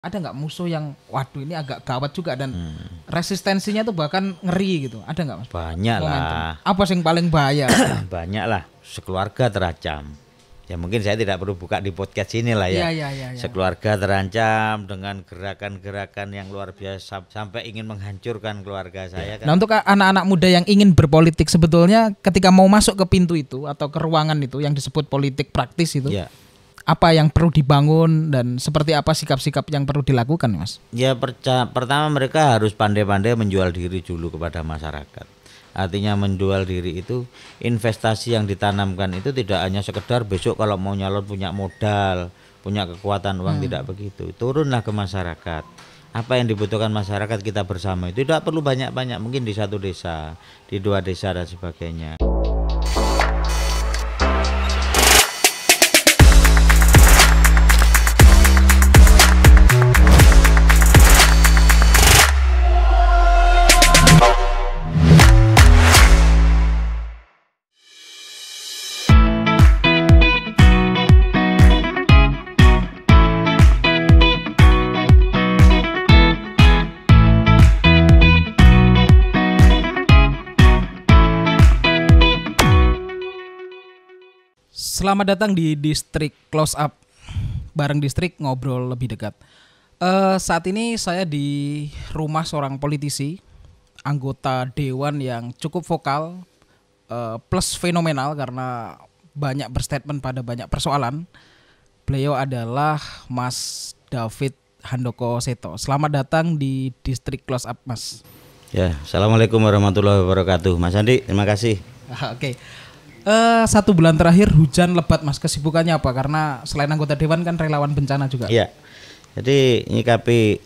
ada nggak musuh yang waduh ini agak gawat juga dan resistensinya tuh bahkan ngeri gitu, ada nggak Mas? Banyak Momentum. lah. Apa yang paling bahaya? Banyak lah, sekeluarga terancam. Ya mungkin saya tidak perlu buka di podcast ini lah ya. Iya. Sekeluarga terancam dengan gerakan-gerakan yang luar biasa sampai ingin menghancurkan keluarga saya kan. Nah untuk anak-anak muda yang ingin berpolitik sebetulnya ketika mau masuk ke pintu itu atau ke ruangan itu yang disebut politik praktis itu, Ya. apa yang perlu dibangun dan seperti apa sikap-sikap yang perlu dilakukan Mas? Ya pertama mereka harus pandai-pandai menjual diri dulu kepada masyarakat. Artinya menjual diri itu investasi yang ditanamkan itu tidak hanya sekedar besok kalau mau nyalon punya modal, punya kekuatan uang, tidak begitu. Turunlah ke masyarakat. Apa yang dibutuhkan masyarakat kita bersama itu tidak perlu banyak-banyak, mungkin di satu desa, di dua desa dan sebagainya. Selamat datang di Distrik Close Up, bareng Distrik ngobrol lebih dekat. Saat ini saya di rumah seorang politisi, anggota dewan yang cukup vokal, plus fenomenal karena banyak berstatement pada banyak persoalan. Beliau adalah Mas David Handoko Seto. Selamat datang di Distrik Close Up, Mas. Ya, assalamualaikum warahmatullahi wabarakatuh, Mas Andi. Terima kasih. Oke. 1 bulan terakhir hujan lebat Mas, kesibukannya apa? Karena selain anggota dewan kan relawan bencana juga. Iya. Jadi nyikapi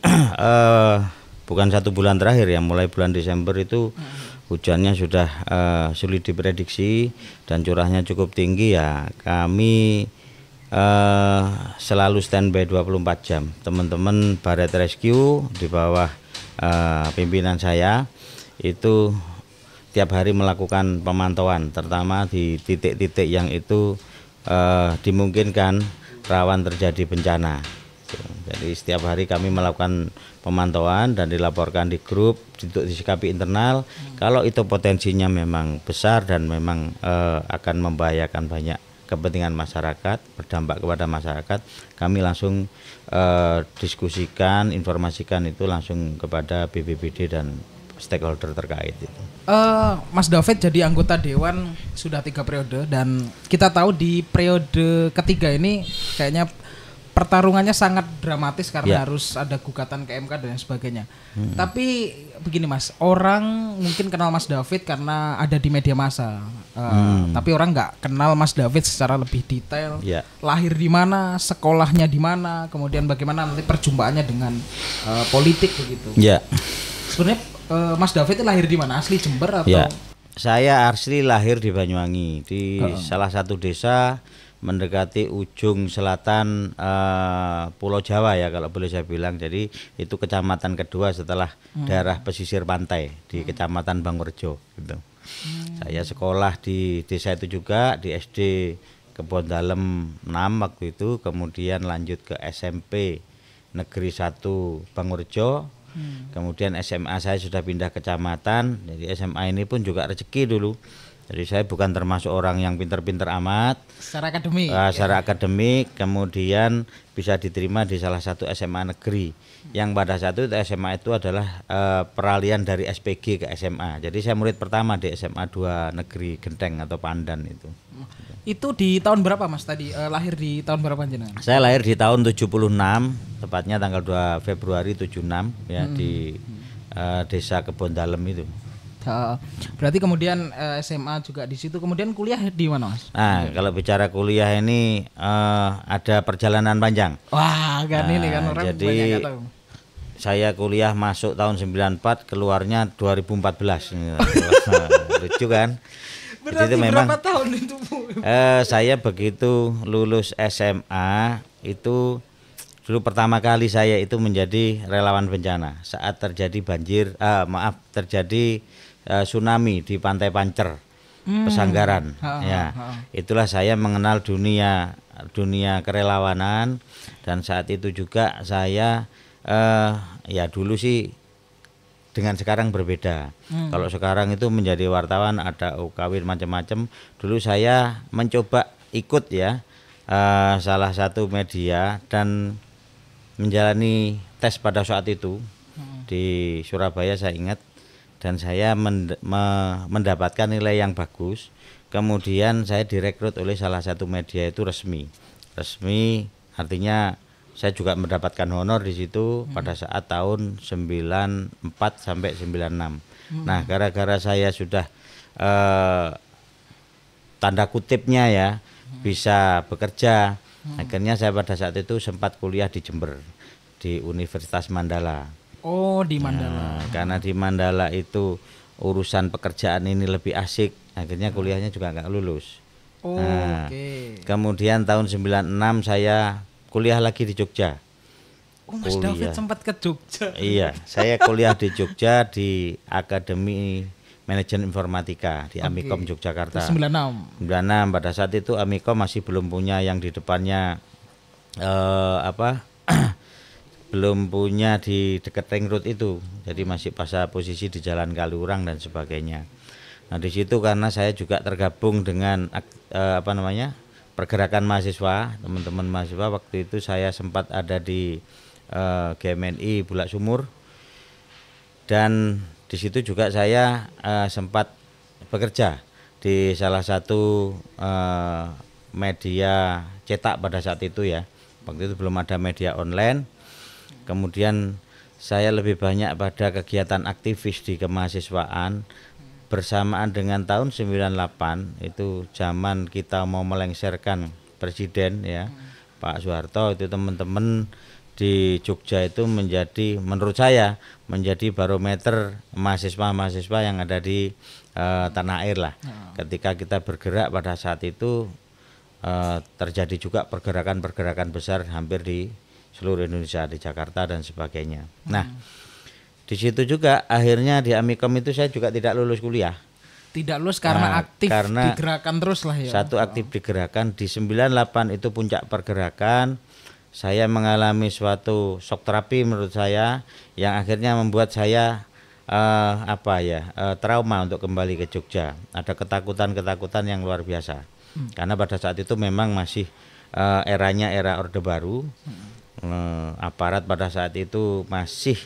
bukan 1 bulan terakhir ya, mulai bulan Desember itu hujannya sudah sulit diprediksi dan curahnya cukup tinggi ya. Kami selalu standby 24 jam. Teman-teman Baret Rescue di bawah pimpinan saya itu tiap hari melakukan pemantauan, terutama di titik-titik yang itu dimungkinkan rawan terjadi bencana. Jadi setiap hari kami melakukan pemantauan dan dilaporkan di grup untuk disikapi internal. Kalau itu potensinya memang besar dan memang akan membahayakan banyak kepentingan masyarakat, berdampak kepada masyarakat, kami langsung diskusikan, informasikan itu langsung kepada BPBD dan stakeholder terkait itu. Mas David jadi anggota dewan sudah 3 periode dan kita tahu di periode ketiga ini kayaknya pertarungannya sangat dramatis karena harus ada gugatan ke MK dan sebagainya. Tapi begini Mas, orang mungkin kenal Mas David karena ada di media massa, tapi orang nggak kenal Mas David secara lebih detail. Lahir di mana, sekolahnya di mana, kemudian bagaimana nanti perjumpaannya dengan politik begitu. Sebenarnya Mas David lahir di mana? Asli Jember atau? Ya, saya asli lahir di Banyuwangi, di salah satu desa mendekati ujung selatan Pulau Jawa ya kalau boleh saya bilang. Jadi itu kecamatan kedua setelah daerah pesisir pantai di Kecamatan Bangurjo gitu. Saya sekolah di desa itu juga, di SD Kebon Dalem 6 waktu itu, kemudian lanjut ke SMP Negeri 1 Bangurjo. Kemudian SMA saya sudah pindah kecamatan. Jadi SMA ini pun juga rezeki dulu. Jadi saya bukan termasuk orang yang pinter-pinter amat secara akademik. Secara akademik, kemudian bisa diterima di salah satu SMA negeri. Yang pada saat itu SMA itu adalah peralihan dari SPG ke SMA. Jadi saya murid pertama di SMA 2 negeri Genteng atau Pandan itu. Itu di tahun berapa Mas tadi? Lahir di tahun berapa jenengan? Saya lahir di tahun 76, tepatnya tanggal 2 Februari 76 ya di desa Kebon Dalem itu. Berarti kemudian SMA juga di situ, kemudian kuliah di mana Mas? Nah, kalau bicara kuliah ini ada perjalanan panjang. Wah, kan ini kan orang jadi banyak nggak tahu. Saya kuliah masuk tahun 94, keluarnya 2014. Lucu kan? Berarti berapa tahun itu Bu? Saya begitu lulus SMA itu dulu pertama kali saya itu menjadi relawan bencana saat terjadi terjadi tsunami di Pantai Pancer, Pesanggaran. Itulah saya mengenal dunia kerelawanan dan saat itu juga saya Ya dulu sih dengan sekarang berbeda. Kalau sekarang itu menjadi wartawan ada UKW macam-macam. Dulu saya mencoba ikut ya salah satu media dan menjalani tes pada saat itu di Surabaya saya ingat, dan saya mendapatkan nilai yang bagus. Kemudian saya direkrut oleh salah satu media itu resmi artinya saya juga mendapatkan honor di situ pada saat tahun 94 sampai 96. Nah, gara-gara saya sudah tanda kutipnya ya bisa bekerja, akhirnya saya pada saat itu sempat kuliah di Jember di Universitas Mandala. Oh, di Mandala. Karena di Mandala itu urusan pekerjaan ini lebih asik, akhirnya kuliahnya juga nggak lulus. Kemudian tahun 96 saya kuliah lagi di Jogja. Oh, Mas David sempat ke Jogja. Iya, saya kuliah di Jogja di Akademi Manajemen Informatika di Amikom Yogyakarta. 96 pada saat itu Amikom masih belum punya yang di depannya belum punya di dekat ring road itu. Jadi masih pada posisi di Jalan Kaliurang dan sebagainya. Nah, di situ karena saya juga tergabung dengan pergerakan mahasiswa, teman-teman mahasiswa. Waktu itu saya sempat ada di GMNI Bulak Sumur, dan di situ juga saya sempat bekerja di salah satu media cetak pada saat itu ya. Waktu itu belum ada media online. Kemudian saya lebih banyak pada kegiatan aktivis di kemahasiswaan. Bersamaan dengan tahun 98 itu zaman kita mau melengsarkan presiden ya, Pak Soeharto, itu teman-teman di Jogja itu menurut saya menjadi barometer mahasiswa-mahasiswa yang ada di tanah air lah. Ketika kita bergerak pada saat itu terjadi juga pergerakan-pergerakan besar hampir di seluruh Indonesia, di Jakarta dan sebagainya. Nah, di situ juga akhirnya di Amikom itu saya juga tidak lulus kuliah. Tidak lulus karena aktif di gerakan terus lah ya. Satu aktif di gerakan, di 98 itu puncak pergerakan. Saya mengalami suatu shock terapi menurut saya yang akhirnya membuat saya trauma untuk kembali ke Jogja. Ada ketakutan yang luar biasa. Karena pada saat itu memang masih eranya era Orde Baru. Aparat pada saat itu masih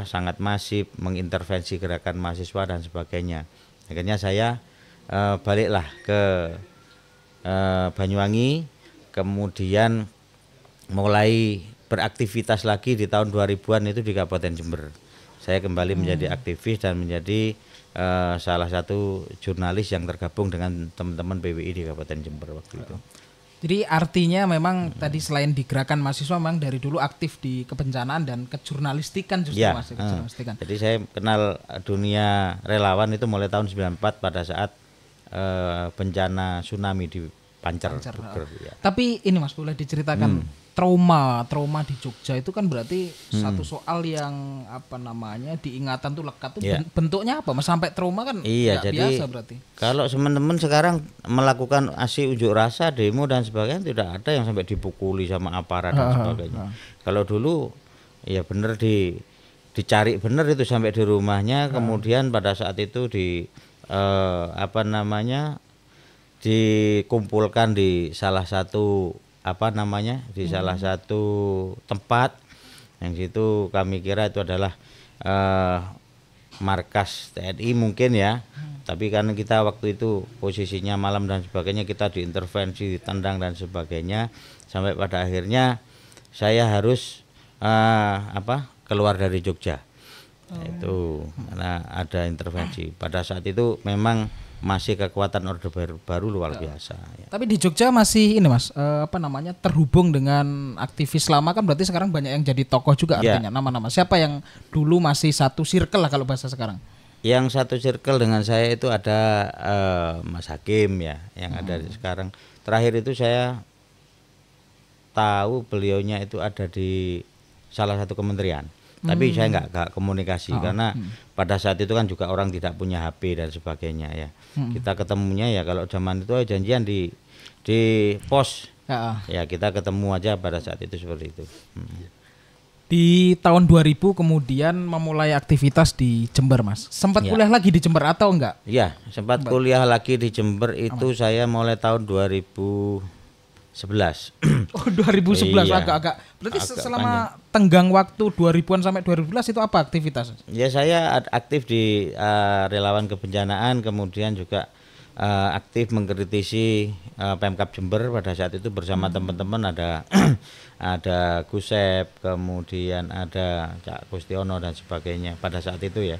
sangat masif mengintervensi gerakan mahasiswa dan sebagainya. Akhirnya saya baliklah ke Banyuwangi, kemudian mulai beraktivitas lagi di tahun 2000-an itu di Kabupaten Jember. Saya kembali menjadi aktivis dan menjadi salah satu jurnalis yang tergabung dengan teman-teman PWI di Kabupaten Jember waktu itu. Jadi artinya memang tadi selain di gerakan mahasiswa memang dari dulu aktif di kebencanaan dan kejurnalistikan justru ya, masih kejurnalistikan. Jadi saya kenal dunia relawan itu mulai tahun 94 pada saat bencana tsunami di Pancer. Ya. Tapi ini Mas boleh diceritakan trauma di Jogja itu kan berarti satu soal yang diingatan tuh lekat tuh bentuknya apa Mas, sampai trauma kan jadi biasa berarti. Kalau teman-teman sekarang melakukan aksi unjuk rasa, demo dan sebagainya tidak ada yang sampai dipukuli sama aparat dan sebagainya. Kalau dulu ya bener dicari bener itu sampai di rumahnya, kemudian pada saat itu dikumpulkan di salah satu salah satu tempat yang situ kami kira itu adalah markas TNI mungkin ya. Tapi karena kita waktu itu posisinya malam dan sebagainya, kita diintervensi, ditendang dan sebagainya, sampai pada akhirnya saya harus keluar dari Jogja. Itu karena ada intervensi. Pada saat itu memang masih kekuatan Orde Baru luar biasa ya. Tapi di Jogja masih ini Mas terhubung dengan aktivis lama kan, berarti sekarang banyak yang jadi tokoh juga artinya nama-nama. Siapa yang dulu masih satu circle lah kalau bahasa sekarang? Yang satu circle dengan saya itu ada Mas Hakim ya, yang ada sekarang. Terakhir itu saya tahu beliaunya itu ada di salah satu kementerian. Tapi saya nggak komunikasi karena pada saat itu kan juga orang tidak punya HP dan sebagainya ya. Kita ketemunya ya kalau zaman itu janjian di pos. Ya kita ketemu aja pada saat itu seperti itu. Di tahun 2000 kemudian memulai aktivitas di Jember, Mas. Sempat kuliah lagi di Jember atau enggak? Iya, sempat kuliah lagi di Jember itu saya mulai tahun 2011. Oh, 2011 Iya. agak-agak. Berarti Agak selama tenggang waktu 2000-an sampai 2011 itu apa aktivitas? Ya saya aktif di relawan kebencanaan, kemudian juga aktif mengkritisi Pemkab Jember pada saat itu bersama teman-teman ada ada Gusep, kemudian ada Cak Kustiono dan sebagainya pada saat itu ya.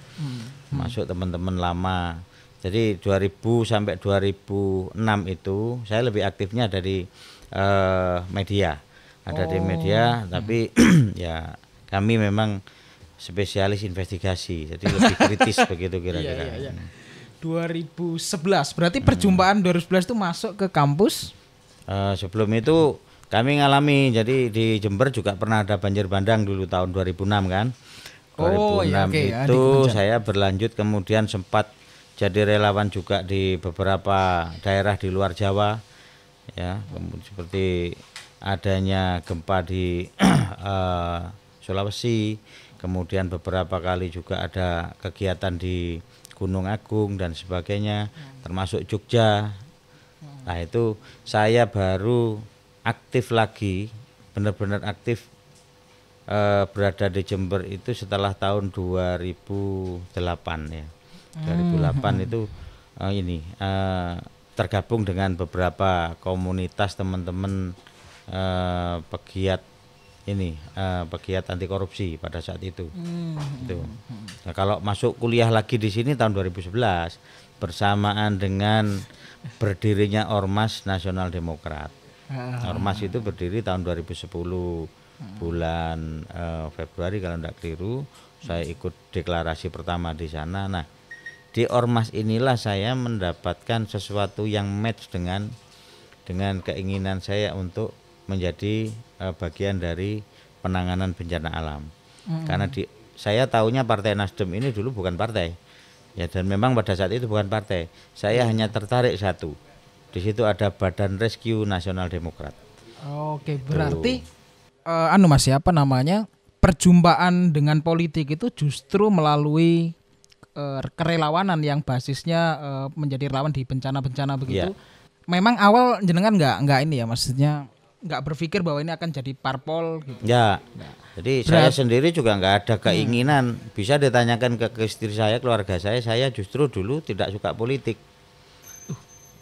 Masuk teman-teman lama. Jadi 2000 sampai 2006 itu saya lebih aktifnya dari media. Ada di media, tapi ya kami memang spesialis investigasi, jadi lebih kritis begitu kira-kira. Iya. 2011, berarti perjumpaan 2011 itu masuk ke kampus? Sebelum itu kami ngalami, jadi di Jember juga pernah ada banjir bandang dulu tahun 2006 kan. 2006 iya, oke, itu saya berlanjut kemudian sempat jadi relawan juga di beberapa daerah di luar Jawa, ya, seperti adanya gempa di Sulawesi, kemudian beberapa kali juga ada kegiatan di Gunung Agung dan sebagainya, termasuk Jogja. Nah itu saya baru aktif lagi, benar-benar aktif berada di Jember itu setelah tahun 2008 ya. 2008 itu tergabung dengan beberapa komunitas teman-teman pegiat pegiat anti korupsi pada saat itu. Itu. Nah, kalau masuk kuliah lagi di sini tahun 2011 bersamaan dengan berdirinya Ormas Nasional Demokrat. Ormas itu berdiri tahun 2010 bulan Februari kalau tidak keliru. Saya ikut deklarasi pertama di sana. Nah, di Ormas inilah saya mendapatkan sesuatu yang match dengan keinginan saya untuk menjadi bagian dari penanganan bencana alam. Karena saya tahunya Partai Nasdem ini dulu bukan partai. Ya, dan memang pada saat itu bukan partai. Saya hanya tertarik satu. Di situ ada Badan Rescue Nasional Demokrat. Oke, berarti Mas, siapa namanya? Perjumpaan dengan politik itu justru melalui kerelawanan yang basisnya menjadi relawan di bencana-bencana begitu. Memang awal jenengan nggak ini ya, maksudnya nggak berpikir bahwa ini akan jadi parpol gitu. Ya. Jadi saya sendiri juga nggak ada keinginan. Bisa ditanyakan ke istri saya, keluarga saya justru dulu tidak suka politik.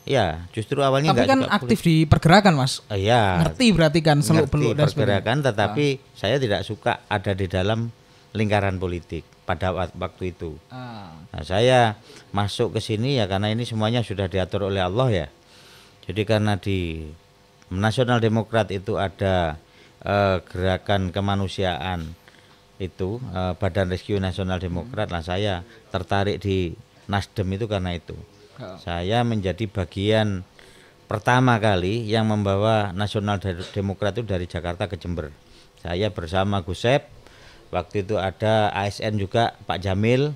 Ya, justru awalnya nggak suka. Tapi kan aktif di pergerakan, Mas. Iya. Ngerti berarti kan seluk-beluk dan pergerakan, tetapi saya tidak suka ada di dalam lingkaran politik pada waktu itu. Nah, saya masuk ke sini ya karena ini semuanya sudah diatur oleh Allah ya. Jadi karena di Nasional Demokrat itu ada gerakan kemanusiaan itu Badan Rescue Nasional Demokrat. Nah, saya tertarik di Nasdem itu karena itu. Saya menjadi bagian pertama kali yang membawa Nasional Demokrat itu dari Jakarta ke Jember. Saya bersama Gusep. Waktu itu ada ASN juga Pak Jamil,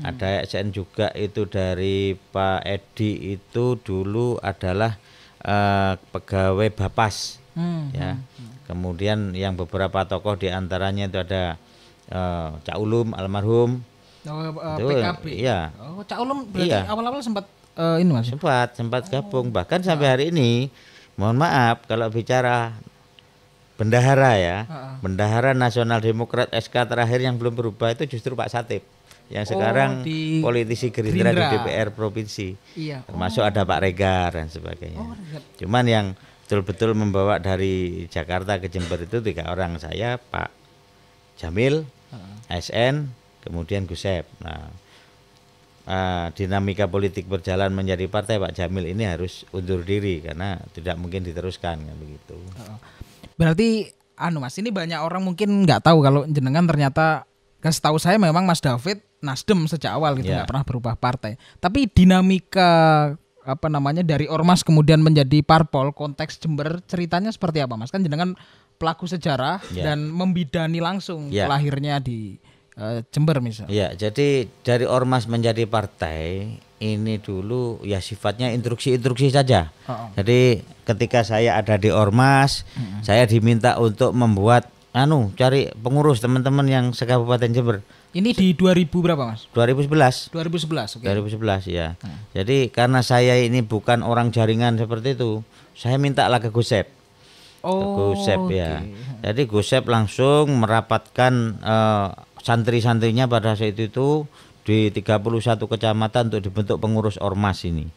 ada ASN juga itu dari Pak Edi, itu dulu adalah pegawai Bapas, ya. Kemudian yang beberapa tokoh diantaranya itu ada Cak Ulum almarhum. PKB. Iya. Oh, Cak Ulum berarti awal-awal sempat ini Mas. Sempat gabung, bahkan sampai hari ini. Mohon maaf kalau bicara bendahara ya, Bendahara Nasional Demokrat SK terakhir yang belum berubah itu justru Pak Satip, yang sekarang politisi Gerindra di DPR provinsi. Iya. Termasuk ada Pak Regar dan sebagainya. Cuman yang betul-betul membawa dari Jakarta ke Jember itu 3 orang, saya, Pak Jamil, ASN, kemudian Gusep. Nah, dinamika politik berjalan menjadi partai, Pak Jamil ini harus undur diri karena tidak mungkin diteruskan kan begitu. Berarti Mas, ini banyak orang mungkin nggak tahu kalau jenengan ternyata, setahu saya memang Mas David Nasdem sejak awal gitu, nggak pernah berubah partai. Tapi dinamika dari Ormas kemudian menjadi parpol, konteks Jember ceritanya seperti apa, Mas? Kan jenengan pelaku sejarah dan membidani langsung lahirnya di Jember misalnya. Ya, jadi dari Ormas menjadi partai ini dulu ya sifatnya instruksi saja. Jadi ketika saya ada di Ormas, saya diminta untuk membuat cari pengurus teman-teman yang se-Kabupaten Jember. Ini di 2000 berapa Mas? 2011. 2011, oke. 2011 ya. Jadi karena saya ini bukan orang jaringan seperti itu, saya mintalah ke Gosep. Gosep ya. Jadi Gosep langsung merapatkan santri-santrinya pada saat itu di 31 kecamatan untuk dibentuk pengurus ormas ini.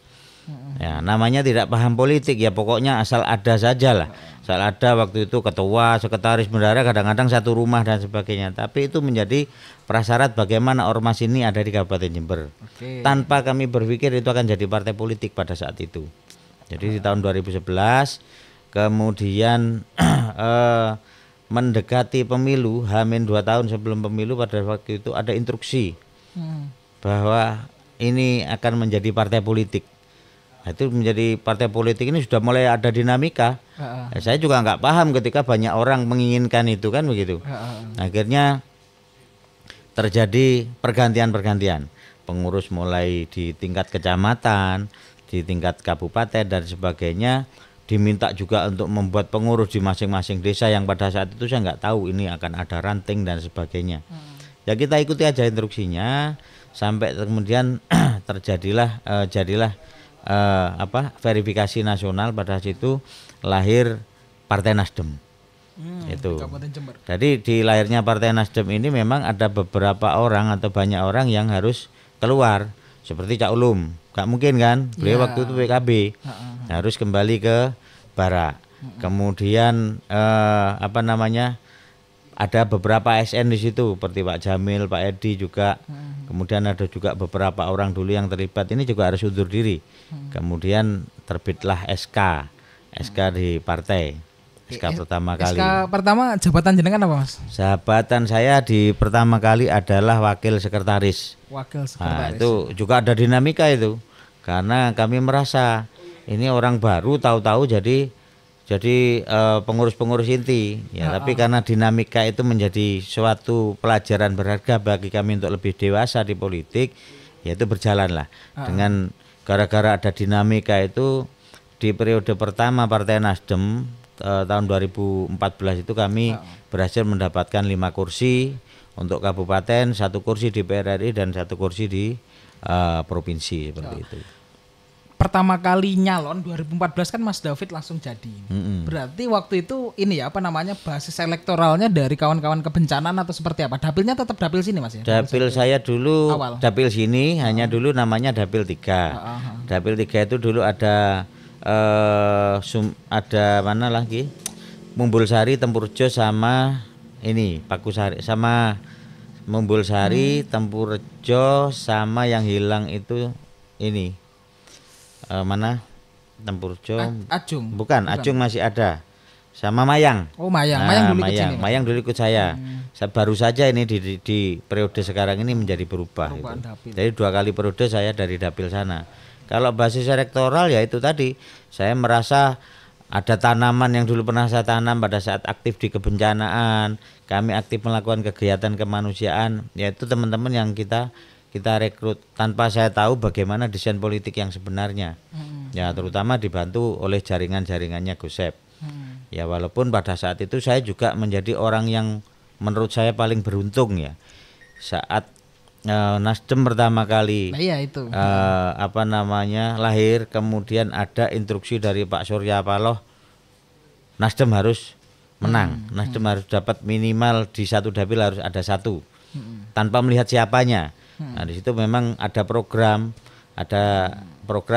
Ya, namanya tidak paham politik ya, pokoknya asal ada saja lah. Asal ada waktu itu ketua, sekretaris bendahara, kadang-kadang satu rumah dan sebagainya. Tapi itu menjadi prasyarat bagaimana ormas ini ada di Kabupaten Jember. Tanpa kami berpikir itu akan jadi partai politik pada saat itu. Jadi di tahun 2011 kemudian mendekati pemilu, H-2 tahun sebelum pemilu, pada waktu itu ada instruksi bahwa ini akan menjadi partai politik. Itu menjadi partai politik ini sudah mulai ada dinamika. Saya juga nggak paham ketika banyak orang menginginkan itu kan begitu. Akhirnya terjadi pergantian-pergantian. Pengurus mulai di tingkat kecamatan, di tingkat kabupaten dan sebagainya. Diminta juga untuk membuat pengurus di masing-masing desa yang pada saat itu saya nggak tahu ini akan ada ranting dan sebagainya. Ya kita ikuti aja instruksinya sampai kemudian terjadilah verifikasi nasional. Pada situ lahir Partai Nasdem. Itu. Jadi di lahirnya Partai Nasdem ini memang ada beberapa orang atau banyak orang yang harus keluar, seperti Cak Ulum. Gak mungkin kan? Beliau waktu itu PKB. Harus kembali ke Barak. Kemudian ada beberapa ASN di situ seperti Pak Jamil, Pak Edi juga. Kemudian ada juga beberapa orang dulu yang terlibat ini juga harus undur diri. Kemudian terbitlah SK di partai. SK pertama kali. SK pertama jabatan jenengan apa Mas? Jabatan saya di pertama kali adalah wakil sekretaris. Wakil sekretaris. Itu juga ada dinamika itu. Karena kami merasa ini orang baru tahu-tahu jadi pengurus-pengurus inti ya, tapi karena dinamika itu menjadi suatu pelajaran berharga bagi kami untuk lebih dewasa di politik, yaitu berjalanlah dengan gara-gara ada dinamika itu. Di periode pertama Partai Nasdem tahun 2014 itu kami berhasil mendapatkan 5 kursi untuk kabupaten, 1 kursi di DPR RI dan 1 kursi di provinsi seperti itu. Pertama kali nyalon 2014 kan Mas David langsung jadi. Berarti waktu itu ini ya basis elektoralnya dari kawan-kawan kebencanaan atau seperti apa? Dapilnya tetap dapil sini Mas ya? Dapil saya dulu dapil sini hanya dulu namanya dapil 3. Dapil 3 itu dulu ada mana lagi? Mumbulsari, Tempurjo sama ini Pakusari, sama Mumbulsari, Tempurjo sama yang hilang itu ini. Mana Tempurjo? Ajung. Bukan, Ajung masih ada. Sama Mayang. Oh Mayang, Mayang dulu ikut sini. Mayang dulu ikut saya. Baru saja ini di periode sekarang ini menjadi berubah gitu. Jadi 2 kali periode saya dari dapil sana. Kalau basis elektoral ya itu tadi, saya merasa ada tanaman yang dulu pernah saya tanam pada saat aktif di kebencanaan. Kami aktif melakukan kegiatan kemanusiaan, yaitu teman-teman yang kita rekrut tanpa saya tahu bagaimana desain politik yang sebenarnya. Ya terutama dibantu oleh jaringan-jaringannya Gosep. Ya walaupun pada saat itu saya juga menjadi orang yang menurut saya paling beruntung ya. Saat Nasdem pertama kali lahir, kemudian ada instruksi dari Pak Surya Paloh, Nasdem harus menang. Nasdem harus dapat minimal di 1 dapil harus ada 1. Tanpa melihat siapanya. Nah di situ memang ada program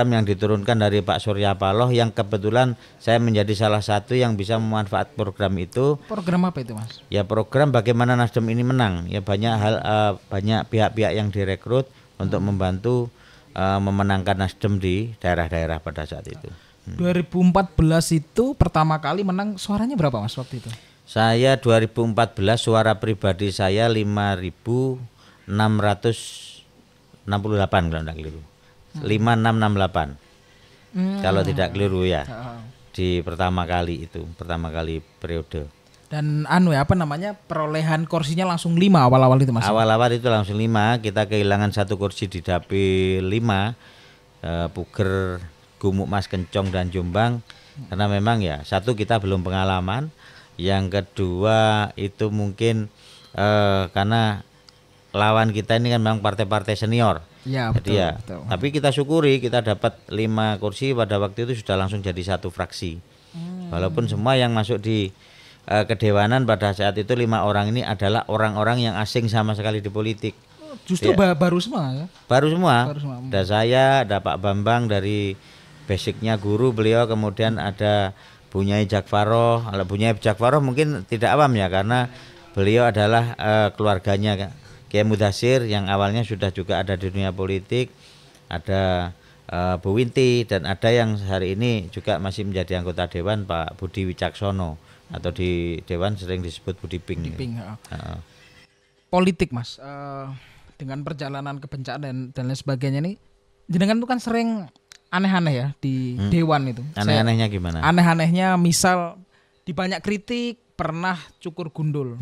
yang diturunkan dari Pak Surya Paloh yang kebetulan saya menjadi salah satu yang bisa memanfaat program itu. Program apa itu Mas? Ya program bagaimana Nasdem ini menang. Ya banyak pihak-pihak yang direkrut untuk membantu memenangkan Nasdem di daerah-daerah pada saat itu. 2014 itu pertama kali menang, suaranya berapa Mas waktu itu? Saya 2014 suara pribadi saya 5.668 kalau tidak keliru. 5668 kalau tidak keliru ya. Di pertama kali periode. Dan perolehan kursinya langsung 5 awal-awal itu Mas? Awal-awal itu langsung 5. Kita kehilangan 1 kursi di dapil 5, Puger, Gumuk Mas Kencong dan Jombang. Karena memang ya 1 kita belum pengalaman, Yang kedua itu mungkin karena lawan kita ini kan memang partai-partai senior. Ya, Jadi betul, ya, betul. tapi kita syukuri kita dapat 5 kursi pada waktu itu sudah langsung jadi satu fraksi. Walaupun semua yang masuk di kedewanan pada saat itu 5 orang ini adalah orang-orang yang asing sama sekali di politik. Justru Ya. baru semua ya. Baru semua. Baru semua. Ada saya, ada Pak Bambang dari basicnya guru beliau, kemudian ada Bunyai Jakfaroh. Kalau Bunyai Jakfaroh mungkin tidak awam ya karena beliau adalah keluarganya Kiai Mudasir yang awalnya sudah juga ada di dunia politik. Ada Bu Winti dan ada yang hari ini juga masih menjadi anggota dewan Pak Budi Wicaksono atau di dewan sering disebut Budi Ping. Politik Mas, dengan perjalanan kebencanaan dan lain sebagainya ini, jenengan itu kan sering aneh-aneh ya di dewan itu. Aneh-anehnya gimana? Aneh-anehnya misal di banyak kritik pernah cukur gundul.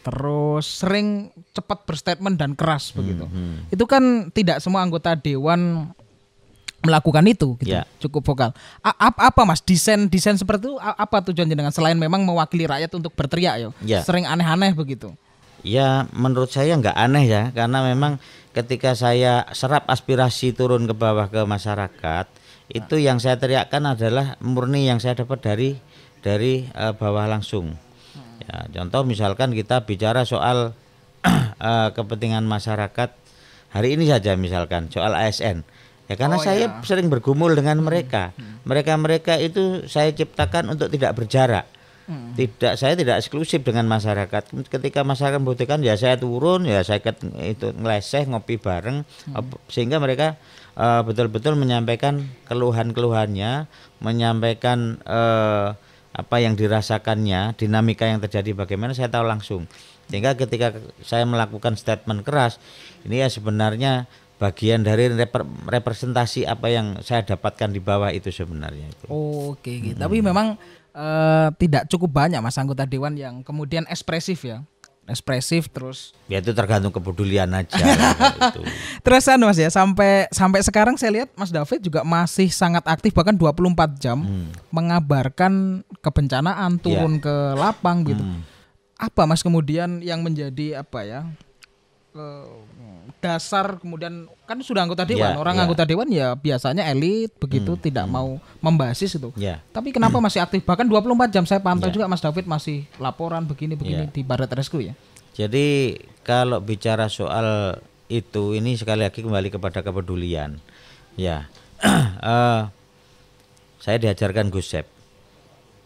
Terus sering cepat berstatement dan keras begitu. Itu kan tidak semua anggota dewan melakukan itu gitu. Ya. Cukup vokal. Apa Mas desain seperti itu apa tujuannya dengan selain memang mewakili rakyat untuk berteriak ya? Ya. Sering aneh-aneh begitu. Ya menurut saya nggak aneh ya karena memang ketika saya serap aspirasi turun ke bawah ke masyarakat itu yang saya teriakkan adalah murni yang saya dapat dari bawah langsung. Ya, contoh misalkan kita bicara soal kepentingan masyarakat hari ini saja misalkan soal ASN. Ya karena saya sering bergumul dengan mereka. Mereka itu saya ciptakan untuk tidak berjarak. Saya tidak eksklusif dengan masyarakat. Ketika masyarakat membutuhkan ya saya turun, ya saya itu ngeleseh ngopi bareng sehingga mereka betul-betul menyampaikan keluhan-keluhannya, menyampaikan apa yang dirasakannya, dinamika yang terjadi bagaimana saya tahu langsung. Sehingga ketika saya melakukan statement keras, ini ya sebenarnya bagian dari representasi apa yang saya dapatkan di bawah itu sebenarnya itu. Oke, gitu. Tapi memang tidak cukup banyak Mas anggota dewan yang kemudian ekspresif ya. Ekspresif terus. Ya itu tergantung kepedulian aja. Itu. Terus Mas ya sampai sekarang saya lihat Mas David juga masih sangat aktif bahkan 24 jam mengabarkan kebencanaan turun ke lapang gitu. Apa Mas kemudian yang menjadi apa ya? Dasar kemudian kan sudah anggota dewan, anggota dewan ya biasanya elit begitu tidak mau membasis itu. Tapi kenapa masih aktif bahkan 24 jam saya pantau juga Mas David masih laporan begini di Barat Rescue ya. Jadi kalau bicara soal itu ini sekali lagi kembali kepada kepedulian. Ya. Saya diajarkan Gus Sep.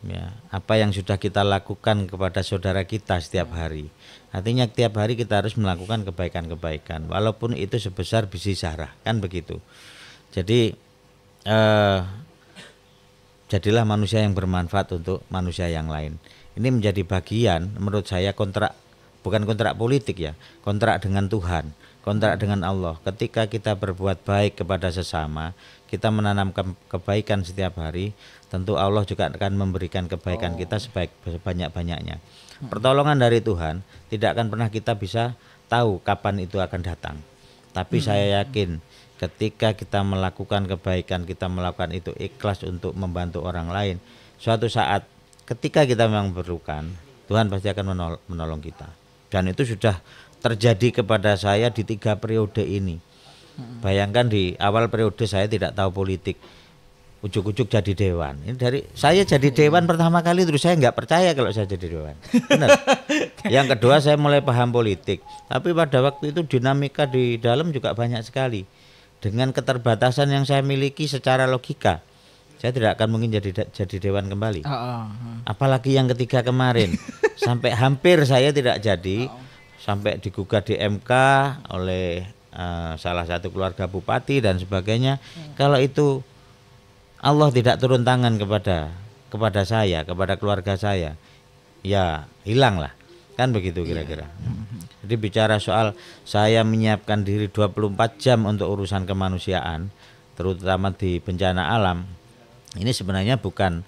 Ya, apa yang sudah kita lakukan kepada saudara kita setiap hari. Artinya setiap hari kita harus melakukan kebaikan-kebaikan walaupun itu sebesar biji zarah, kan begitu. Jadi jadilah manusia yang bermanfaat untuk manusia yang lain. Ini menjadi bagian menurut saya bukan kontrak politik ya, kontrak dengan Tuhan, kontrak dengan Allah. Ketika kita berbuat baik kepada sesama, kita menanamkan kebaikan setiap hari, tentu Allah juga akan memberikan kebaikan kita sebanyak-banyaknya. Pertolongan dari Tuhan tidak akan pernah kita bisa tahu kapan itu akan datang. Tapi saya yakin ketika kita melakukan kebaikan, kita melakukan itu ikhlas untuk membantu orang lain, suatu saat ketika kita memang memerlukan, Tuhan pasti akan menolong kita. Dan itu sudah terjadi kepada saya di 3 periode ini. Bayangkan di awal periode saya tidak tahu politik, ujuk-ujuk jadi dewan. Ini dari saya jadi dewan pertama kali terus saya nggak percaya kalau saya jadi dewan. Benar. Yang kedua saya mulai paham politik. Tapi pada waktu itu dinamika di dalam juga banyak sekali. Dengan keterbatasan yang saya miliki secara logika, saya tidak akan mungkin jadi dewan kembali. Apalagi yang ketiga kemarin, sampai hampir saya tidak jadi, sampai digugat di MK oleh salah satu keluarga bupati dan sebagainya. Kalau itu Allah tidak turun tangan kepada saya, kepada keluarga saya, ya hilanglah, kan begitu kira-kira. Jadi bicara soal saya menyiapkan diri 24 jam untuk urusan kemanusiaan, terutama di bencana alam, ini sebenarnya bukan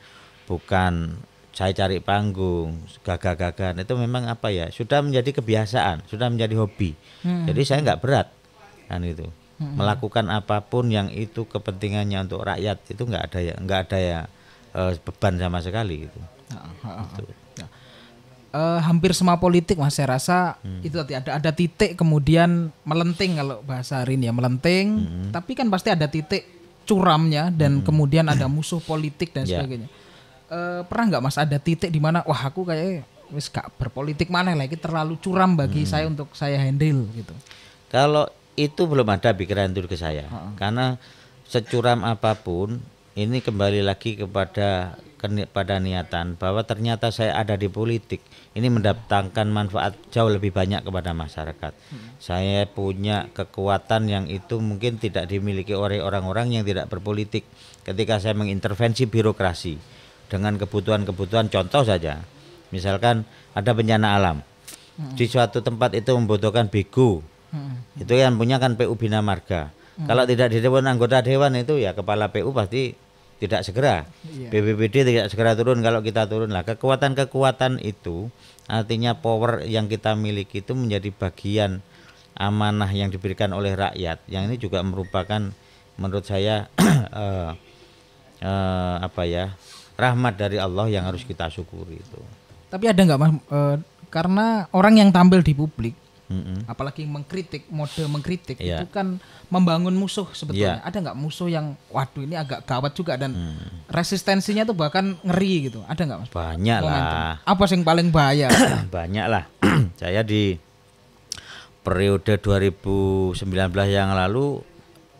saya cari panggung, gagah-gagahan, itu memang apa ya, sudah menjadi kebiasaan, sudah menjadi hobi. Jadi saya nggak berat, kan itu. Melakukan apapun yang itu kepentingannya untuk rakyat itu nggak ada ya beban sama sekali gitu. Gitu. Hampir semua politik Mas saya rasa itu tadi ada titik kemudian melenting kalau bahasa hari ini ya melenting, tapi kan pasti ada titik curamnya dan kemudian ada musuh politik dan sebagainya. Pernah nggak Mas ada titik di mana wah aku kayak wis gak berpolitik mana lagi terlalu curam bagi saya untuk saya handle gitu. Kalau itu belum ada pikiran itu ke saya, karena securam apapun ini kembali lagi pada niatan bahwa ternyata saya ada di politik ini mendatangkan manfaat jauh lebih banyak kepada masyarakat. Saya punya kekuatan yang itu mungkin tidak dimiliki oleh orang-orang yang tidak berpolitik. Ketika saya mengintervensi birokrasi dengan kebutuhan-kebutuhan, contoh saja, misalkan ada bencana alam di suatu tempat itu membutuhkan bego, itu yang punya kan PU Bina Marga. Kalau tidak di dewan anggota dewan itu ya kepala PU pasti tidak segera, BPBD tidak segera turun. Kalau kita turun lah, kekuatan-kekuatan itu artinya power yang kita miliki itu menjadi bagian amanah yang diberikan oleh rakyat. Yang ini juga merupakan menurut saya rahmat dari Allah yang harus kita syukuri itu. Tapi ada nggak Mas, karena orang yang tampil di publik, apalagi mode mengkritik itu kan membangun musuh sebetulnya. Ada nggak musuh yang waduh ini agak gawat juga dan resistensinya tuh bahkan ngeri gitu? Ada nggak Mas? Banyak lah. Apa yang paling bahaya? Banyak lah. Saya di periode 2019 yang lalu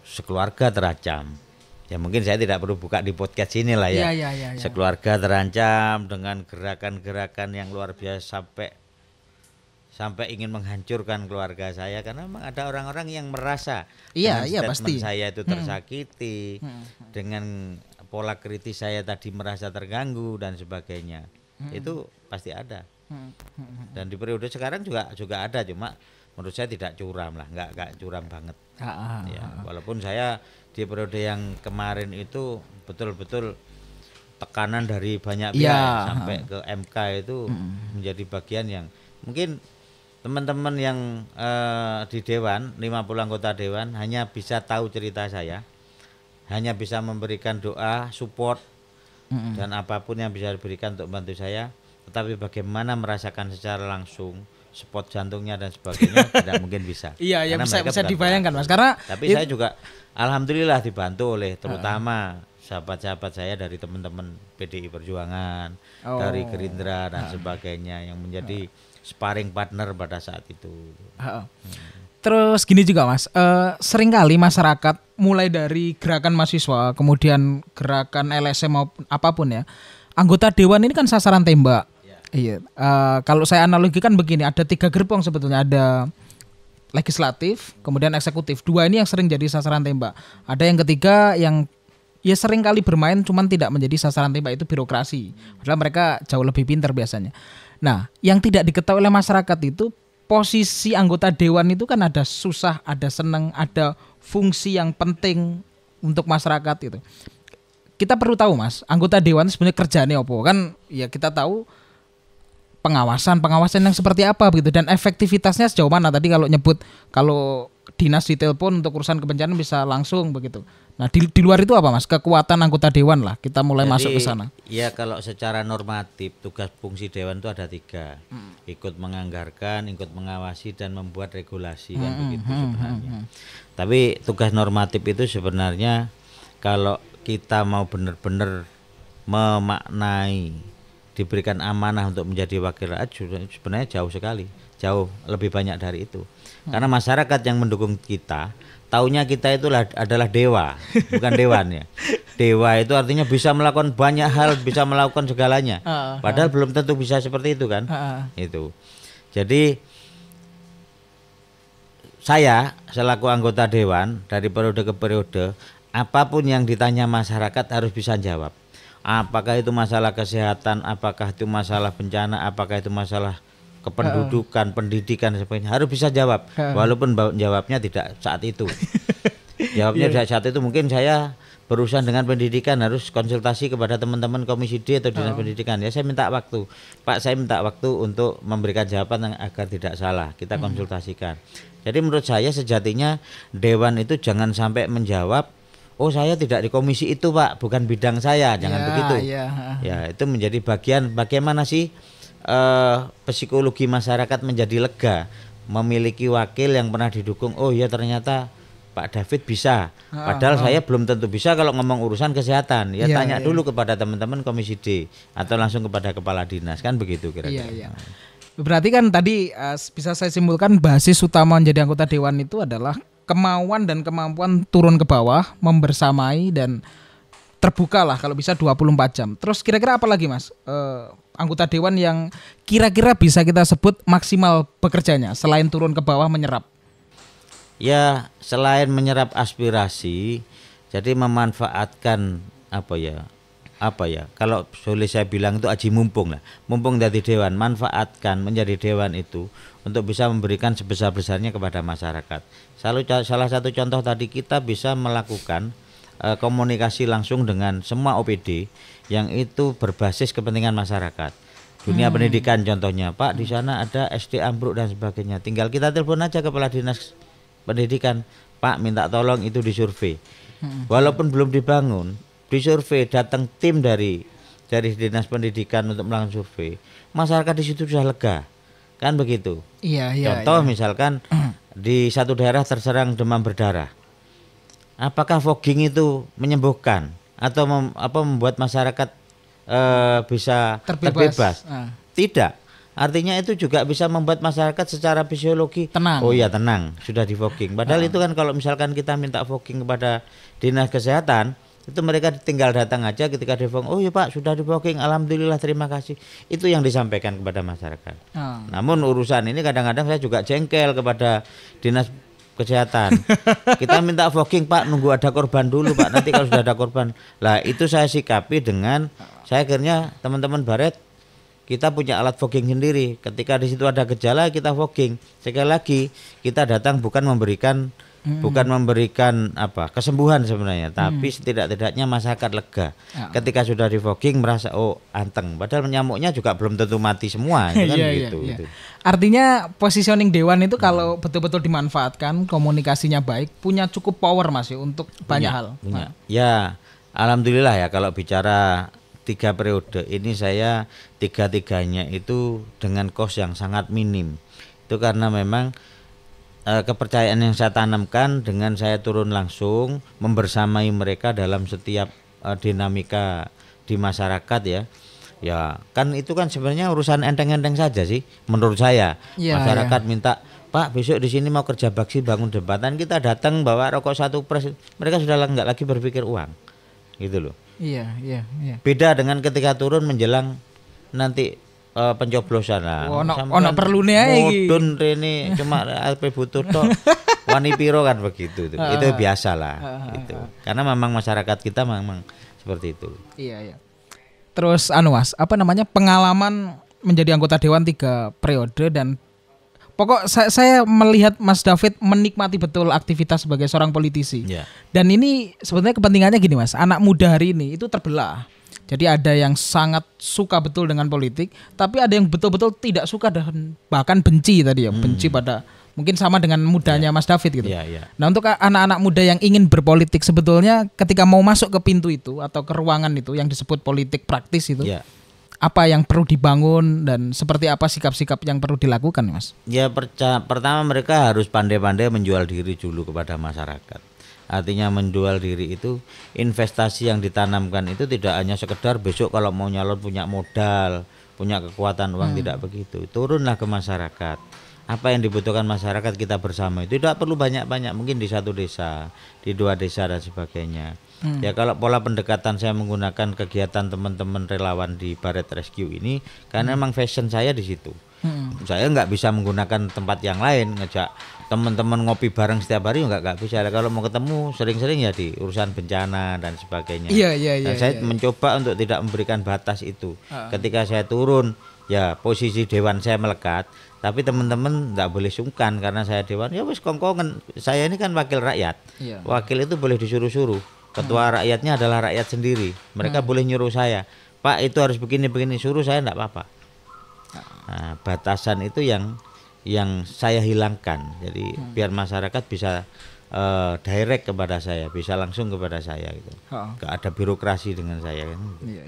sekeluarga terancam. Ya mungkin saya tidak perlu buka di podcast ini lah ya. Sekeluarga terancam dengan gerakan-gerakan yang luar biasa sampai ingin menghancurkan keluarga saya karena memang ada orang-orang yang merasa pasti saya itu tersakiti, dengan pola kritis saya tadi merasa terganggu dan sebagainya. Itu pasti ada. Dan di periode sekarang juga ada, cuma menurut saya tidak curam lah, nggak curam banget. Ya, walaupun saya di periode yang kemarin itu betul-betul tekanan dari banyak pihak sampai ke MK itu menjadi bagian yang mungkin teman-teman yang di dewan 50 anggota dewan hanya bisa tahu cerita saya, hanya bisa memberikan doa, support dan apapun yang bisa diberikan untuk bantu saya, tetapi bagaimana merasakan secara langsung spot jantungnya dan sebagainya tidak mungkin bisa. Bisa dibayangkan Mas, karena tapi saya juga alhamdulillah dibantu oleh terutama sahabat-sahabat saya dari teman-teman PDI Perjuangan, dari Gerindra dan sebagainya yang menjadi sparring partner pada saat itu. Terus gini juga Mas, seringkali masyarakat mulai dari gerakan mahasiswa, kemudian gerakan LSM maupun apapun ya, anggota dewan ini kan sasaran tembak. Kalau saya analogikan begini, ada 3 gerbong sebetulnya, ada legislatif, kemudian eksekutif. 2 ini yang sering jadi sasaran tembak. Ada yang ketiga yang sering kali bermain cuman tidak menjadi sasaran tembak, itu birokrasi. Padahal mereka jauh lebih pintar biasanya. Nah, yang tidak diketahui oleh masyarakat itu posisi anggota dewan itu kan ada susah, ada seneng, ada fungsi yang penting untuk masyarakat itu. Kita perlu tahu Mas, anggota dewan sebenarnya kerjanya apa? Kan ya kita tahu pengawasan yang seperti apa begitu, dan efektivitasnya sejauh mana. Tadi kalau dinas ditelepon untuk urusan kebencanaan bisa langsung begitu. Nah di luar itu apa Mas, kekuatan anggota dewan lah, kita mulai masuk ke sana. Ya kalau secara normatif tugas fungsi dewan itu ada 3, ikut menganggarkan, ikut mengawasi dan membuat regulasi kan begitu sebenarnya. Tapi tugas normatif itu sebenarnya kalau kita mau benar-benar memaknai diberikan amanah untuk menjadi wakil rakyat sebenarnya jauh sekali, jauh lebih banyak dari itu. Karena masyarakat yang mendukung kita taunya kita itu adalah dewa, bukan dewan ya. Dewa itu artinya bisa melakukan banyak hal, bisa melakukan segalanya. Padahal belum tentu bisa seperti itu kan. Itu. Jadi saya selaku anggota dewan dari periode ke periode, apapun yang ditanya masyarakat harus bisa jawab. Apakah itu masalah kesehatan, apakah itu masalah bencana, apakah itu masalah kependudukan, pendidikan dan sebagainya, harus bisa jawab. Walaupun jawabnya tidak saat itu. Jawabnya tidak saat itu, mungkin saya berurusan dengan pendidikan harus konsultasi kepada teman-teman Komisi D atau Dinas Pendidikan. Ya saya minta waktu, Pak saya minta waktu untuk memberikan jawaban agar tidak salah. Kita konsultasikan. Jadi menurut saya sejatinya dewan itu jangan sampai menjawab oh saya tidak di komisi itu Pak, bukan bidang saya, jangan begitu. Ya itu menjadi bagian bagaimana sih psikologi masyarakat menjadi lega, memiliki wakil yang pernah didukung. Oh ya ternyata Pak David bisa, padahal saya belum tentu bisa kalau ngomong urusan kesehatan. Ya tanya dulu kepada teman-teman komisi D atau langsung kepada kepala dinas, kan begitu kira-kira. Berarti kan tadi bisa saya simpulkan basis utama menjadi anggota dewan itu adalah kemauan dan kemampuan turun ke bawah, membersamai dan terbuka lah kalau bisa 24 jam. Terus kira-kira apa lagi Mas? Anggota dewan yang kira-kira bisa kita sebut maksimal bekerjanya selain turun ke bawah menyerap. Ya, selain menyerap aspirasi, jadi memanfaatkan apa ya? Kalau boleh saya bilang itu aji mumpung lah. Mumpung dari dewan, manfaatkan menjadi dewan itu untuk bisa memberikan sebesar-besarnya kepada masyarakat. Salah satu contoh tadi kita bisa melakukan komunikasi langsung dengan semua OPD yang itu berbasis kepentingan masyarakat. Dunia pendidikan contohnya, Pak di sana ada SD ambruk dan sebagainya. Tinggal kita telepon aja kepala dinas pendidikan, Pak minta tolong itu disurvei. Walaupun belum dibangun, disurvei, datang tim dari dinas pendidikan untuk melakukan survei. Masyarakat di situ sudah lega, kan begitu. Contoh misalkan di satu daerah terserang demam berdarah. Apakah fogging itu menyembuhkan atau membuat masyarakat bisa terbebas? Tidak. Artinya itu juga bisa membuat masyarakat secara fisiologi tenang. Oh ya tenang, sudah di fogging. Padahal itu kan kalau misalkan kita minta fogging kepada dinas kesehatan, itu mereka tinggal datang aja ketika di fogging. Oh ya Pak sudah di fogging, alhamdulillah terima kasih. Itu yang disampaikan kepada masyarakat. Namun urusan ini kadang-kadang saya juga jengkel kepada dinas kesehatan. Kita minta fogging Pak, nunggu ada korban dulu Pak, nanti kalau sudah ada korban. Lah itu saya sikapi dengan saya akhirnya teman-teman Baret kita punya alat fogging sendiri. Ketika di situ ada gejala kita fogging. Sekali lagi kita datang bukan memberikan kesembuhan sebenarnya, tapi setidak-tidaknya masyarakat lega. Ketika sudah di fogging merasa oh anteng. Padahal nyamuknya juga belum tentu mati semua, kan gitu. Artinya positioning dewan itu kalau betul-betul dimanfaatkan, komunikasinya baik, punya cukup power Mas ya untuk banyak hal. Ya, alhamdulillah ya kalau bicara 3 periode ini saya 3-3-nya itu dengan kos yang sangat minim. Itu karena memang kepercayaan yang saya tanamkan dengan saya turun langsung membersamai mereka dalam setiap dinamika di masyarakat ya. Ya kan itu kan sebenarnya urusan enteng-enteng saja sih menurut saya. Masyarakat minta Pak besok di sini mau kerja bakti bangun jembatan, kita datang bawa rokok 1 pres, mereka sudah nggak lagi berpikir uang gitu loh. Iya. Beda dengan ketika turun menjelang nanti pencoblosan lah. Ono perlune ae iki. Mudun rene cuma ape butuh tok. Wani piro kan begitu itu. Itu biasa lah itu. Karena memang masyarakat kita memang seperti itu. Iya. Terus Mas, pengalaman menjadi anggota dewan 3 periode dan pokok saya melihat Mas David menikmati betul aktivitas sebagai seorang politisi. Dan ini sebenarnya kepentingannya gini Mas, anak muda hari ini itu terbelah. Jadi ada yang sangat suka betul dengan politik, tapi ada yang betul-betul tidak suka dan bahkan benci tadi ya, benci pada mungkin sama dengan mudanya Mas David gitu. Nah untuk anak-anak muda yang ingin berpolitik sebetulnya ketika mau masuk ke pintu itu atau ke ruangan itu yang disebut politik praktis itu. Apa yang perlu dibangun dan seperti apa sikap-sikap yang perlu dilakukan Mas? Ya pertama mereka harus pandai-pandai menjual diri dulu kepada masyarakat. Artinya menjual diri itu investasi yang ditanamkan itu tidak hanya sekedar besok kalau mau nyalon punya modal, punya kekuatan uang, tidak begitu. Turunlah ke masyarakat. Apa yang dibutuhkan masyarakat kita bersama itu tidak perlu banyak-banyak, mungkin di 1 desa, di 2 desa dan sebagainya. Ya kalau pola pendekatan saya menggunakan kegiatan teman-teman relawan di Baret Rescue ini karena memang fashion saya di situ. Saya nggak bisa menggunakan tempat yang lain, ngejak teman-teman ngopi bareng setiap hari nggak bisa. Kalau mau ketemu sering-sering ya di urusan bencana dan sebagainya. Saya mencoba untuk tidak memberikan batas itu. Ketika saya turun ya posisi dewan saya melekat, tapi teman-teman nggak boleh sungkan karena saya dewan. Ya wis kongkongan, saya ini kan wakil rakyat. Wakil itu boleh disuruh-suruh. Ketua rakyatnya adalah rakyat sendiri. Mereka boleh nyuruh saya, Pak itu harus begini-begini, suruh saya enggak apa-apa. Nah, batasan itu yang saya hilangkan. Jadi biar masyarakat bisa direct kepada saya, bisa langsung kepada saya gitu. Gak ada birokrasi dengan saya kan. Iya.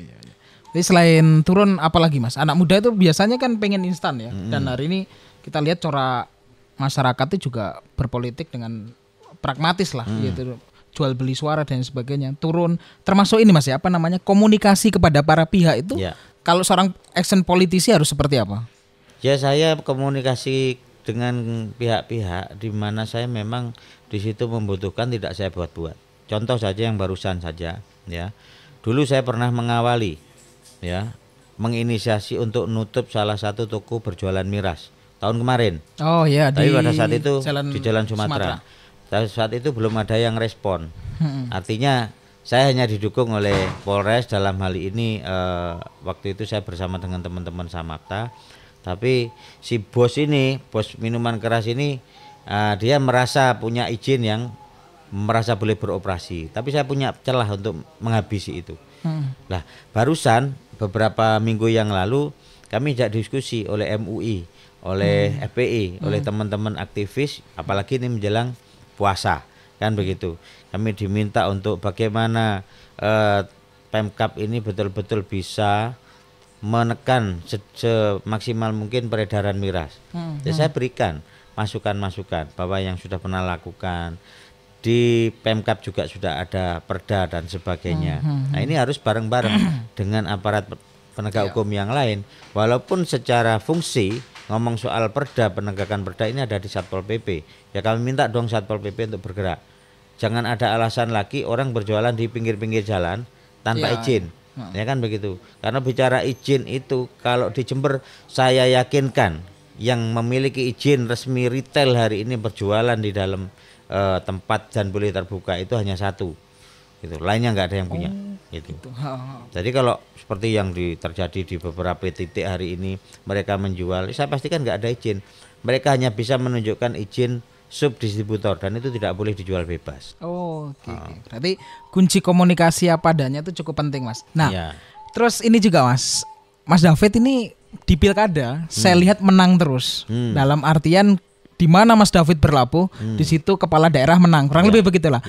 Jadi selain turun apalagi Mas? Anak muda itu biasanya kan pengen instan ya. Dan hari ini kita lihat corak masyarakat itu juga berpolitik dengan pragmatis lah gitu. Jual beli suara dan sebagainya. Turun termasuk ini Mas ya, apa namanya? Komunikasi kepada para pihak itu. Kalau seorang action politisi harus seperti apa? Ya saya komunikasi dengan pihak-pihak di mana saya memang di situ membutuhkan, tidak saya buat-buat. Contoh saja yang barusan saja ya. Dulu saya pernah mengawali ya, menginisiasi untuk nutup salah satu toko berjualan miras tahun kemarin. Oh iya, tapi pada saat itu di Jalan Sumatera. Saat itu belum ada yang respon. Artinya saya hanya didukung oleh Polres dalam hal ini. Waktu itu saya bersama dengan teman-teman Samapta. Tapi si bos ini, bos minuman keras ini, dia merasa punya izin yang merasa boleh beroperasi. Tapi saya punya celah untuk menghabisi itu. Nah, barusan beberapa minggu yang lalu kami ajak diskusi oleh MUI, oleh FPI, oleh teman-teman aktivis, apalagi ini menjelang puasa, kan begitu. Kami diminta untuk bagaimana Pemkab ini betul-betul bisa menekan semaksimal mungkin peredaran miras. Jadi saya berikan masukan-masukan bahwa yang sudah pernah lakukan di Pemkab juga sudah ada perda dan sebagainya. Nah ini harus bareng-bareng dengan aparat penegak hukum yang lain. Walaupun secara fungsi ngomong soal perda, penegakan perda ini ada di Satpol PP. Ya kami minta dong Satpol PP untuk bergerak. Jangan ada alasan lagi orang berjualan di pinggir-pinggir jalan tanpa izin. Ya kan begitu. Karena bicara izin itu kalau di Jember saya yakinkan yang memiliki izin resmi retail hari ini berjualan di dalam tempat dan boleh terbuka itu hanya satu. Gitu. Lainnya nggak ada yang punya. Gitu. Jadi kalau seperti yang terjadi di beberapa titik hari ini mereka menjual, saya pastikan nggak ada izin. Mereka hanya bisa menunjukkan izin subdistributor dan itu tidak boleh dijual bebas. Oke. Berarti kunci komunikasi apa adanya itu cukup penting Mas. Nah, terus ini juga Mas David ini di pilkada saya lihat menang terus. Dalam artian di mana Mas David berlabuh, di situ kepala daerah menang. Kurang lebih begitulah.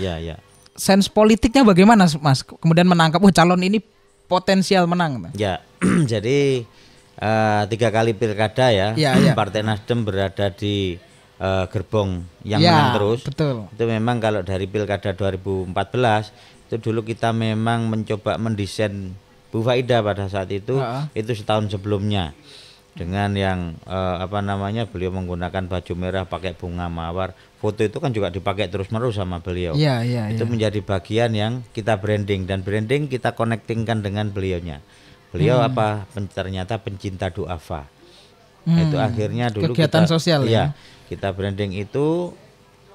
Sense politiknya bagaimana Mas? Kemudian menangkap calon ini potensial menang. Ya, jadi 3 kali pilkada ya. Partai Nasdem berada di gerbong yang menang terus. Betul. Itu memang kalau dari pilkada 2014 itu dulu kita memang mencoba mendesain Bu Faidah pada saat itu setahun sebelumnya dengan yang beliau menggunakan baju merah pakai bunga mawar. Foto itu kan juga dipakai terus-menerus sama beliau. Itu menjadi bagian yang kita branding dan branding kita connectingkan dengan beliaunya. Beliau ternyata pencinta duafa. Itu akhirnya dulu kegiatan sosial ya. Kita branding itu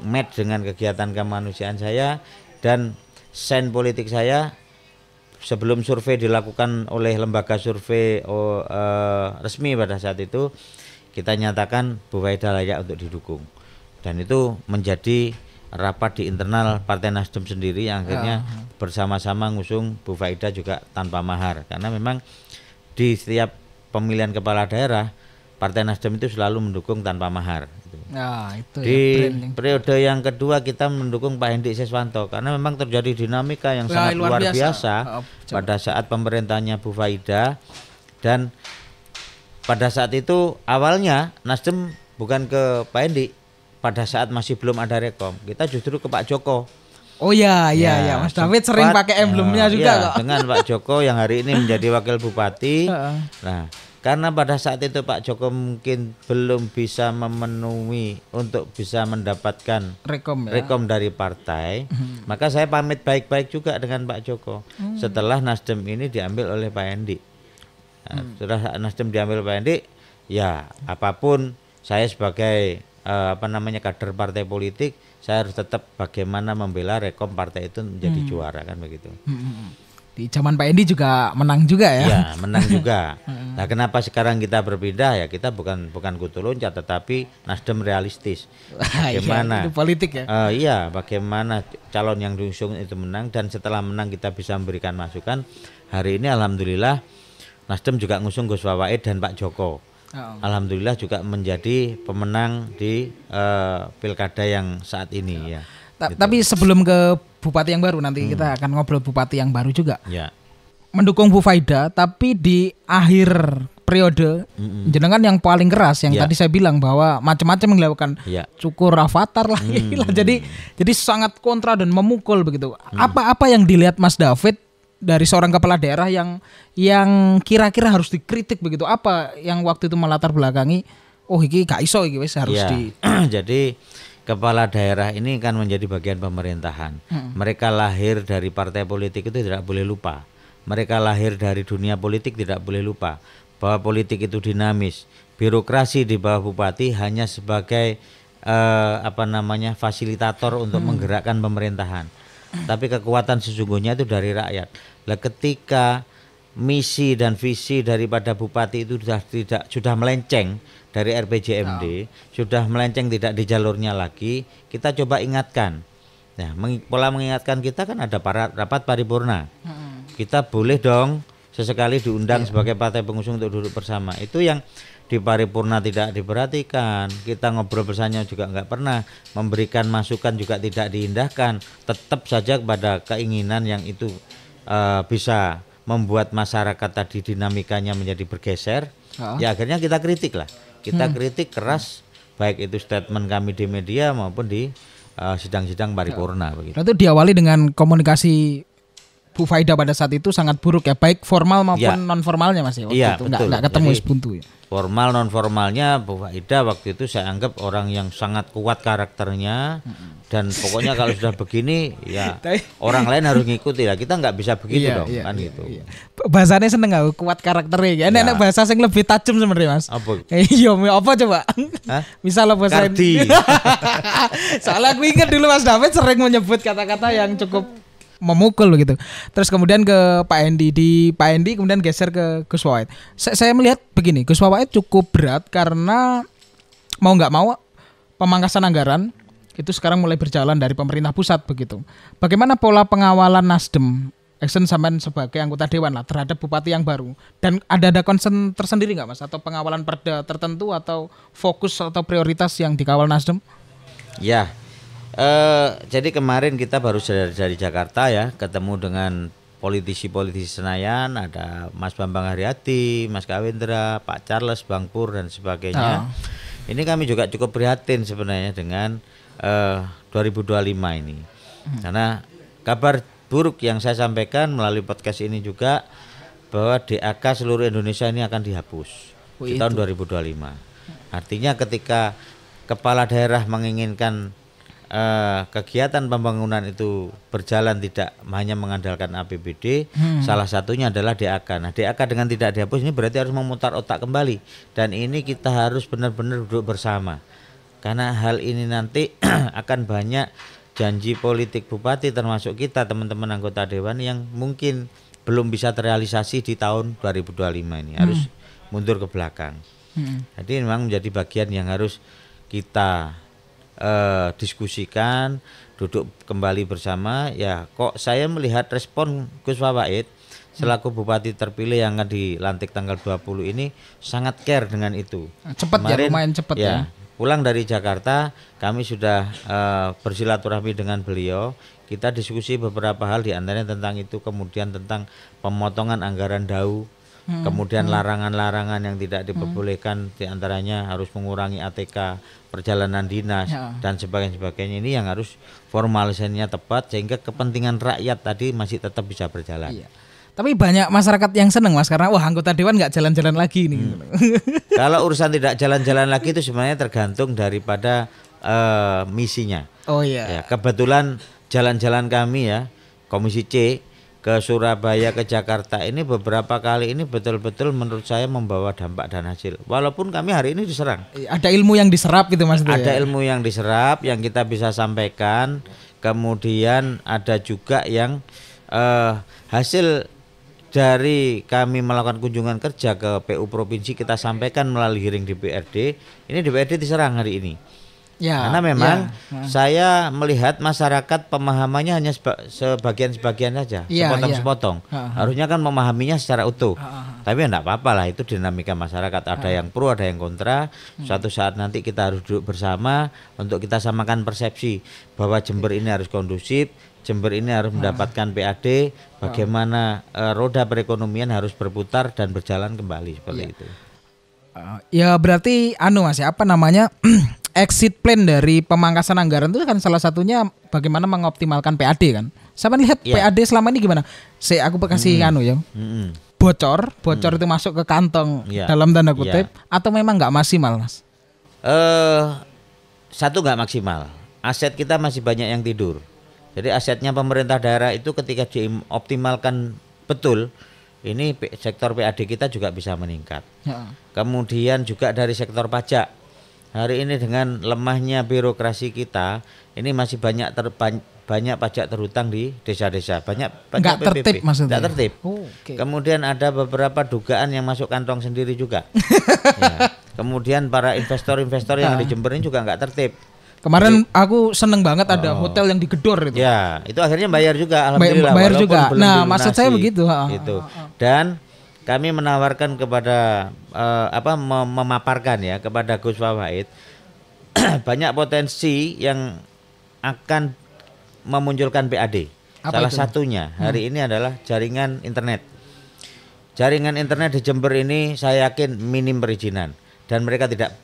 match dengan kegiatan kemanusiaan saya dan sen politik saya. Sebelum survei dilakukan oleh lembaga survei resmi pada saat itu, kita nyatakan Bu Faidah layak untuk didukung. Dan itu menjadi rapat di internal Partai Nasdem sendiri yang akhirnya bersama-sama ngusung Bu Faidah juga tanpa mahar. Karena memang di setiap pemilihan kepala daerah Partai Nasdem itu selalu mendukung tanpa mahar. Itu di periode yang kedua kita mendukung Pak Hendy Seswanto karena memang terjadi dinamika yang sangat luar biasa pada saat pemerintahnya Bu Faidah. Dan pada saat itu awalnya Nasdem bukan ke Pak Hendy, pada saat masih belum ada Rekom kita justru ke Pak Joko. Mas David sering pakai emblemnya juga kok. Dengan Pak Joko yang hari ini menjadi wakil bupati. Nah, karena pada saat itu Pak Joko mungkin belum bisa memenuhi untuk bisa mendapatkan rekom dari partai, maka saya pamit baik-baik juga dengan Pak Joko. Setelah Nasdem ini diambil oleh Pak Hendy. Setelah Nasdem diambil Pak Hendy, ya apapun saya sebagai kader partai politik, saya harus tetap bagaimana membela rekom partai itu menjadi juara kan begitu. Di zaman Pak Hendy juga menang juga ya. Iya, menang juga. Nah, kenapa sekarang kita berpindah ya? Kita bukan kutu loncat tetapi Nasdem realistis. Bagaimana itu politik ya? Bagaimana calon yang diusung itu menang dan setelah menang kita bisa memberikan masukan. Hari ini alhamdulillah Nasdem juga ngusung Gus Wawaid dan Pak Joko. Alhamdulillah juga menjadi pemenang di pilkada yang saat ini ya. Gitu. Tapi sebelum ke bupati yang baru nanti kita akan ngobrol bupati yang baru juga. Ya. Mendukung Bu Faida, tapi di akhir periode jenengan yang paling keras yang tadi saya bilang bahwa macam-macam melakukan cukur avatar lah, jadi sangat kontra dan memukul begitu. Apa yang dilihat Mas David dari seorang kepala daerah yang kira-kira harus dikritik begitu? Apa yang waktu itu melatar belakangi? Oh iki gak iso iki wis harus di. Jadi kepala daerah ini kan menjadi bagian pemerintahan. Mereka lahir dari partai politik itu tidak boleh lupa. Mereka lahir dari dunia politik tidak boleh lupa bahwa politik itu dinamis. Birokrasi di bawah bupati hanya sebagai fasilitator untuk menggerakkan pemerintahan. Tapi kekuatan sesungguhnya itu dari rakyat. Lah ketika misi dan visi daripada bupati itu sudah melenceng dari RPJMD, sudah melenceng tidak di jalurnya lagi, kita coba ingatkan. Nah, pola mengingatkan kita kan ada rapat paripurna. Kita boleh dong sesekali diundang sebagai partai pengusung untuk duduk bersama. Itu yang di paripurna tidak diperhatikan. Kita ngobrol bersama juga nggak pernah, memberikan masukan juga tidak diindahkan. Tetap saja pada keinginan yang itu bisa membuat masyarakat tadi dinamikanya menjadi bergeser. Ya akhirnya kita kritik lah. Kita kritik keras, baik itu statement kami di media maupun di sidang-sidang paripurna. Begitu. Itu diawali dengan komunikasi Bu Faida pada saat itu sangat buruk ya, baik formal maupun non formalnya Mas ya. Iya, itu betul. Nggak ketemu buntu ya. Formal non formalnya Bu Faida waktu itu saya anggap orang yang sangat kuat karakternya dan pokoknya kalau sudah begini ya orang lain harus ngikuti lah, kita nggak bisa begitu dong kan gitu. Bahasanya seneng nggak kuat karakternya? Enak bahasa yang lebih tajam sebenarnya Mas. Apa? Iya apa coba? Misalnya bahasa soalnya aku ingat dulu Mas David sering menyebut kata-kata yang cukup memukul gitu. Terus kemudian ke Pak Endi, di Pak Endi kemudian geser ke Gus Wawait. Saya melihat begini, Gus Wawait cukup berat karena mau nggak mau pemangkasan anggaran itu sekarang mulai berjalan dari pemerintah pusat begitu. Bagaimana pola pengawalan Nasdem, action sampean sebagai anggota dewan lah terhadap bupati yang baru, dan ada concern tersendiri nggak Mas, atau pengawalan perda tertentu atau fokus atau prioritas yang dikawal Nasdem? Ya. Jadi kemarin kita baru dari Jakarta ya, ketemu dengan politisi-politisi Senayan, ada Mas Bambang Haryadi, Mas Kawendra, Pak Charles, Bang Pur dan sebagainya. Ini kami juga cukup prihatin sebenarnya dengan 2025 ini. Karena kabar buruk yang saya sampaikan melalui podcast ini juga bahwa DAK seluruh Indonesia ini akan dihapus di tahun 2025. Artinya ketika kepala daerah menginginkan kegiatan pembangunan itu berjalan tidak hanya mengandalkan APBD, salah satunya adalah DAK. Nah, DAK dengan tidak dihapus ini berarti harus memutar otak kembali, dan ini kita harus benar-benar duduk bersama, karena hal ini nanti akan banyak janji politik bupati termasuk kita teman-teman anggota dewan yang mungkin belum bisa terrealisasi di tahun 2025 ini, harus mundur ke belakang. Jadi memang menjadi bagian yang harus kita diskusikan, duduk kembali bersama. Ya kok saya melihat respon Gus Wawait selaku bupati terpilih yang akan dilantik tanggal 20 ini sangat care dengan itu. Cepat ya, lumayan cepat ya. Pulang dari Jakarta kami sudah bersilaturahmi dengan beliau. Kita diskusi beberapa hal, di antaranya tentang itu, kemudian tentang pemotongan anggaran DAU, kemudian larangan-larangan yang tidak diperbolehkan, di antaranya harus mengurangi ATK, perjalanan dinas dan sebagainya. Ini yang harus formalisasinya tepat sehingga kepentingan rakyat tadi masih tetap bisa berjalan. Iya. Tapi banyak masyarakat yang seneng Mas karena wah anggota dewan nggak jalan-jalan lagi nih. Kalau urusan tidak jalan-jalan lagi itu sebenarnya tergantung daripada misinya. Oh iya. Ya, kebetulan jalan-jalan kami ya Komisi C ke Surabaya, ke Jakarta ini beberapa kali ini betul-betul menurut saya membawa dampak dan hasil. Walaupun kami hari ini diserang. Ada ilmu yang diserap gitu Mas. Ada ilmu yang diserap yang kita bisa sampaikan. Kemudian ada juga yang hasil dari kami melakukan kunjungan kerja ke PU Provinsi kita sampaikan melalui hearing DPRD. Ini DPRD diserang hari ini. Ya, Karena memang ya. saya melihat masyarakat pemahamannya hanya sebagian-sebagian saja, Ya, sepotong-sepotong. Harusnya kan memahaminya secara utuh. Tapi enggak apa-apa lah, itu dinamika masyarakat. Ada yang pro, ada yang kontra. Suatu saat nanti kita harus duduk bersama untuk kita samakan persepsi bahwa Jember ini harus kondusif, Jember ini harus mendapatkan PAD, bagaimana roda perekonomian harus berputar dan berjalan kembali seperti itu. Ya berarti Mas ya, apa namanya exit plan dari pemangkasan anggaran itu kan salah satunya bagaimana mengoptimalkan PAD kan. Saya lihat PAD selama ini gimana? Aku kasih ya. Bocor itu masuk ke kantong dalam tanda kutip atau memang nggak maksimal, Mas? Satu nggak maksimal. Aset kita masih banyak yang tidur. Jadi asetnya pemerintah daerah itu ketika dioptimalkan betul, ini sektor PAD kita juga bisa meningkat. Kemudian juga dari sektor pajak. Hari ini dengan lemahnya birokrasi kita, ini masih banyak pajak terhutang di desa-desa. Banyak nggak PPP. Tertib maksudnya. Nggak tertib. Kemudian ada beberapa dugaan yang masuk kantong sendiri juga. Ya. Kemudian para investor-investor yang di Jember ini juga nggak tertib. Kemarin aku seneng banget ada hotel yang digedor itu. Ya, itu akhirnya bayar juga, alhamdulillah. Bayar juga. Nah, maksud saya begitu. Itu. Dan kami menawarkan kepada memaparkan ya kepada Gus Wahid banyak potensi yang akan memunculkan PAD. Salah satunya hari ini adalah jaringan internet. Jaringan internet di Jember ini saya yakin minim perizinan dan mereka tidak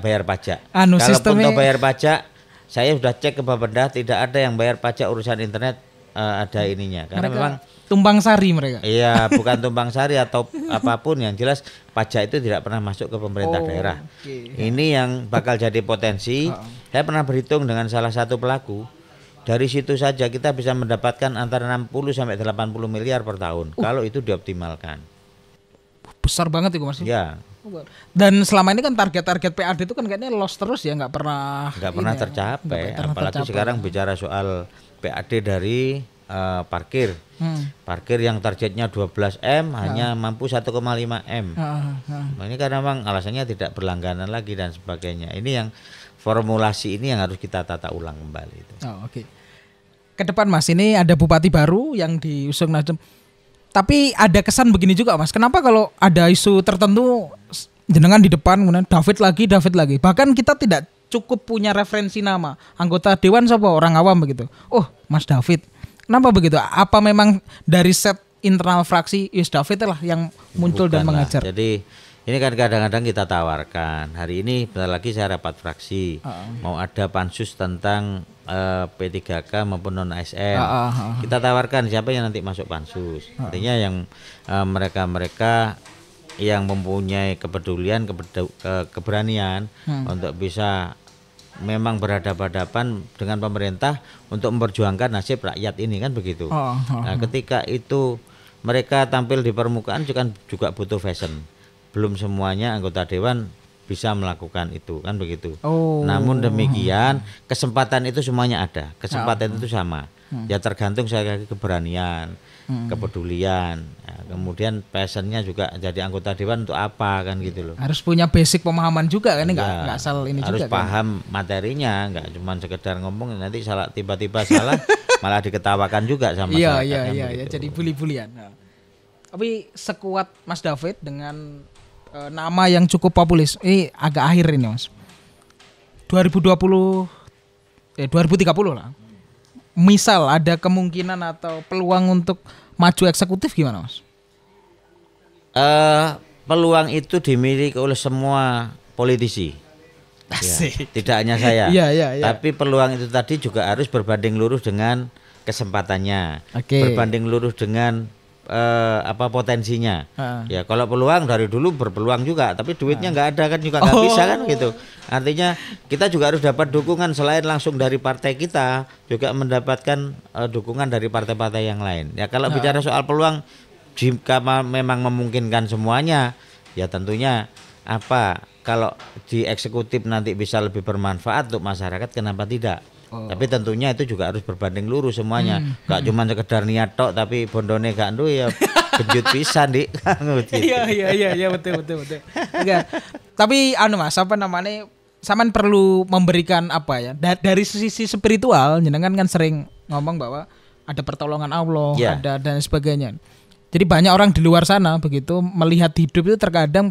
bayar pajak. Kalaupun toh bayar pajak, saya sudah cek ke Bapenda, tidak ada yang bayar pajak urusan internet ada ininya. Karena mereka memang tumpang sari mereka. Iya, bukan tumpang sari atau apapun, yang jelas pajak itu tidak pernah masuk ke pemerintah daerah. Ini yang bakal jadi potensi. Saya pernah berhitung dengan salah satu pelaku. Dari situ saja kita bisa mendapatkan antara 60 sampai 80 miliar per tahun kalau itu dioptimalkan. Besar banget itu Mas. Ya. Dan selama ini kan target-target PAD itu kan kayaknya lost terus ya, nggak pernah tercapai. Apalagi sekarang bicara soal PAD dari parkir. Parkir yang targetnya 12 M hanya mampu 1,5 M. Nah, ini karena memang alasannya tidak berlangganan lagi dan sebagainya. Ini yang formulasi ini yang harus kita tata ulang kembali itu. Oke. Ke depan Mas, ini ada bupati baru yang diusung Nasdem. Tapi ada kesan begini juga Mas, kenapa kalau ada isu tertentu jenengan di depan kemudian David lagi. Bahkan kita tidak cukup punya referensi nama. Anggota dewan siapa? Orang awam begitu. Oh, Mas David. Kenapa begitu? Apa memang dari set internal fraksi Yus David lah yang muncul dan mengajar? Jadi ini kan kadang-kadang kita tawarkan. Hari ini bentar lagi saya rapat fraksi. Mau ada pansus tentang P3K maupun non ASN. Kita tawarkan siapa yang nanti masuk pansus. Artinya yang mereka-mereka yang mempunyai kepedulian, keberanian untuk bisa memang berhadapan-hadapan dengan pemerintah untuk memperjuangkan nasib rakyat ini, kan begitu. Nah, ketika itu mereka tampil di permukaan juga butuh fashion. Belum semuanya anggota dewan bisa melakukan itu, kan begitu. Namun demikian kesempatan itu semuanya ada, kesempatan itu sama. Ya tergantung saya keberanian, kepedulian, ya, kemudian passionnya juga jadi anggota dewan untuk apa, kan gitu loh. Harus punya basic pemahaman juga kan, nggak asal ini harus juga. Harus paham materinya, nggak cuma sekedar ngomong nanti salah, tiba-tiba salah malah diketawakan juga sama masyarakat. Iya, jadi bully-bulian. Tapi sekuat Mas David dengan nama yang cukup populis, ini agak akhir ini Mas. 2030 lah. Misal ada kemungkinan atau peluang untuk maju eksekutif gimana Mas? Peluang itu dimiliki oleh semua politisi. Ya, tidak hanya saya. Tapi peluang itu tadi juga harus berbanding lurus dengan kesempatannya. Berbanding lurus dengan potensinya. Ya kalau peluang dari dulu berpeluang juga, tapi duitnya nggak ada kan juga nggak bisa kan gitu. Artinya kita juga harus dapat dukungan selain langsung dari partai kita, juga mendapatkan dukungan dari partai-partai yang lain. Ya kalau bicara soal peluang, jika memang memungkinkan semuanya, ya tentunya kalau di eksekutif nanti bisa lebih bermanfaat untuk masyarakat, kenapa tidak? Tapi tentunya itu juga harus berbanding lurus semuanya. Gak cuma sekedar niat tok tapi bondone gak ndu ya genjut pisan Dik. Iya betul. Enggak. Tapi Mas, Saman perlu memberikan apa ya? Dari sisi spiritual, jenengan kan sering ngomong bahwa ada pertolongan Allah, ada dan sebagainya. Jadi banyak orang di luar sana begitu melihat hidup itu terkadang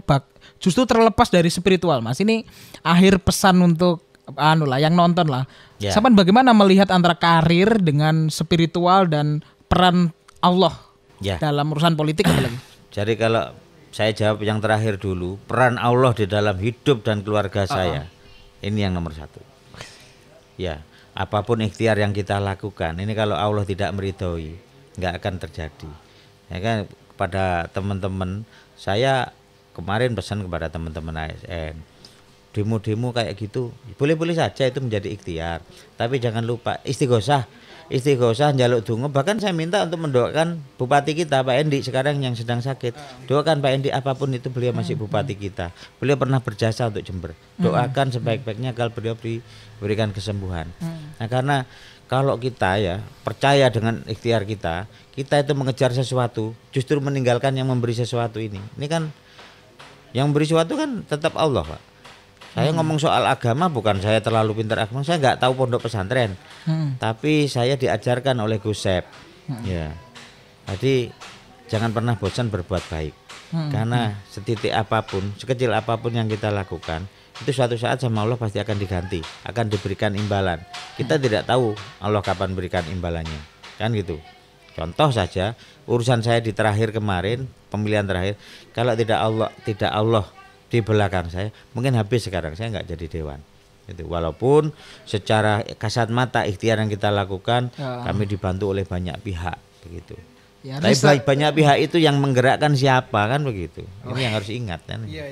justru terlepas dari spiritual, Mas. Ini akhir pesan untuk yang nonton lah. Saman bagaimana melihat antara karir dengan spiritual dan peran Allah dalam urusan politik apalagi? Jadi kalau saya jawab yang terakhir dulu, peran Allah di dalam hidup dan keluarga saya. Ini yang nomor 1. Ya, apapun ikhtiar yang kita lakukan, ini kalau Allah tidak meridhoi, nggak akan terjadi. Ya kan, kepada teman-teman, saya kemarin pesan kepada teman-teman ASN, demo-demo kayak gitu, boleh-boleh saja itu menjadi ikhtiar, tapi jangan lupa istighosah njaluk donga. Bahkan saya minta untuk mendoakan bupati kita Pak Endi sekarang yang sedang sakit. Doakan Pak Endi, apapun itu beliau masih bupati kita. Beliau pernah berjasa untuk Jember. Doakan sebaik-baiknya agar beliau diberikan kesembuhan. Nah, karena kalau kita ya percaya dengan ikhtiar kita itu mengejar sesuatu, justru meninggalkan yang memberi sesuatu ini. Ini kan yang memberi sesuatu kan tetap Allah, Pak. Saya ngomong soal agama, bukan saya terlalu pintar agama, saya nggak tahu pondok pesantren, tapi saya diajarkan oleh Gus Sep. Ya, jadi jangan pernah bosan berbuat baik, karena setitik apapun, sekecil apapun yang kita lakukan, itu suatu saat sama Allah pasti akan diganti, akan diberikan imbalan. Kita tidak tahu Allah kapan berikan imbalannya, kan gitu. Contoh saja, urusan saya di terakhir kemarin, pemilihan terakhir, kalau tidak Allah di belakang saya, mungkin habis sekarang, saya nggak jadi dewan. Itu walaupun secara kasat mata ikhtiar yang kita lakukan, kami dibantu oleh banyak pihak begitu. Ya, tapi banyak pihak itu yang menggerakkan siapa kan begitu. Ini yang harus ingat kan. Iya.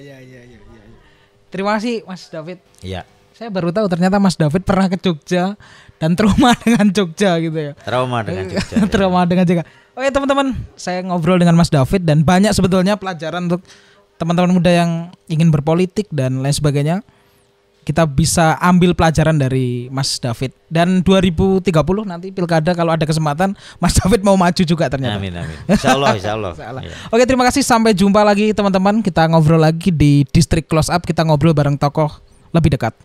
Terima kasih Mas David. Iya. Saya baru tahu ternyata Mas David pernah ke Jogja dan trauma dengan Jogja gitu ya. Trauma dengan Jogja. Trauma dengan Jogja. Oke teman-teman, saya ngobrol dengan Mas David dan banyak sebetulnya pelajaran untuk teman-teman muda yang ingin berpolitik dan lain sebagainya. Kita bisa ambil pelajaran dari Mas David. Dan 2030 nanti pilkada kalau ada kesempatan Mas David mau maju juga ternyata. Amin. Insyaallah. Ya. Oke, terima kasih, sampai jumpa lagi teman-teman. Kita ngobrol lagi di Distrik Close Up, kita ngobrol bareng tokoh lebih dekat.